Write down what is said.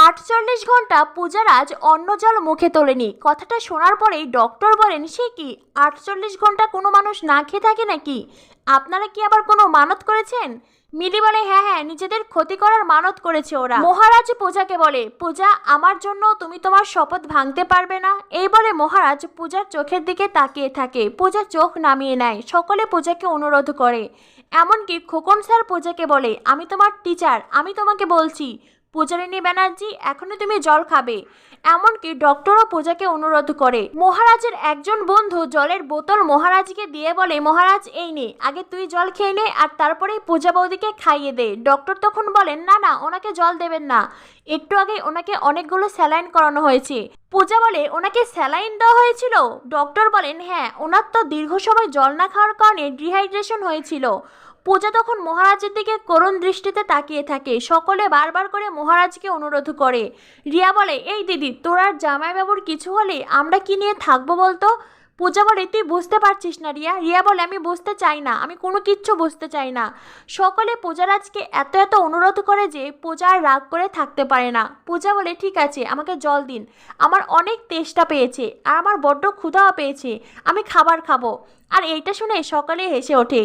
৪৮ ঘন্টা পূজারাজ অন্ন জল মুখে তোলেনি। কথাটা শোনার পরেই ডক্টর বলেন, সে কি ৪৮ ঘন্টা কোনো মানুষ না খেয়ে থাকে নাকি? আপনারা কি আবার কোনো মানত করেছেন? মিলি বলে, হ্যাঁ হ্যাঁ, নিজেদের ক্ষতি করার মানত করেছে ওরা। মহারাজ পূজাকে বলে, পূজা, আমার জন্য তুমি তোমার শপথ ভাঙতে পারবে না। এই বলে মহারাজ পূজার চোখের দিকে তাকিয়ে থাকে। পূজা চোখ নামিয়ে নেয়। সকলে পূজাকে অনুরোধ করে, এমনকি খোকন স্যার পূজাকে বলে, আমি তোমার টিচার, আমি তোমাকে বলছি পূজারিনী ব্যানার্জি, এখনই তুমি জল খাবে। এমনকি ডক্টরও পূজাকে অনুরোধ করে। মহারাজের একজন বন্ধু জলের বোতল মহারাজকে দিয়ে বলে, মহারাজ এই নে, আগে তুই জল খেয়ে নে আর তারপরেই পূজা বৌদিকে খাইয়ে দে। ডক্টর তখন বলেন, না না, ওনাকে জল দেবেন না, একটু আগে ওনাকে অনেকগুলো স্যালাইন করানো হয়েছে। পূজা বলে, ওনাকে স্যালাইন দেওয়া হয়েছিল? ডক্টর বলেন, হ্যাঁ, ওনার তো দীর্ঘ সময় জল না খাওয়ার কারণে ডিহাইড্রেশন হয়েছিল। পূজা তখন মহারাজের দিকে করুণ দৃষ্টিতে তাকিয়ে থাকে। সকলে বারবার করে মহারাজকে অনুরোধ করে। রিয়া বলে, এই দিদি, তোর আর জামাইবাবুর কিছু হলে আমরা কি নিয়ে থাকবো বলতো? পূজা বলে, তুই বুঝতে পারছিস না রিয়া। রিয়া বলে, আমি বুঝতে চাই না, আমি কোনো কিচ্ছু বুঝতে চাই না। সকলে পূজারাজকে এত এত অনুরোধ করে যে পূজা আর রাগ করে থাকতে পারে না। পূজা বলে, ঠিক আছে, আমাকে জল দিন, আমার অনেক তেষ্টা পেয়েছে আর আমার বড্ড ক্ষুধাও পেয়েছে, আমি খাবার খাবো। আর এইটা শুনে সকলে হেসে ওঠে।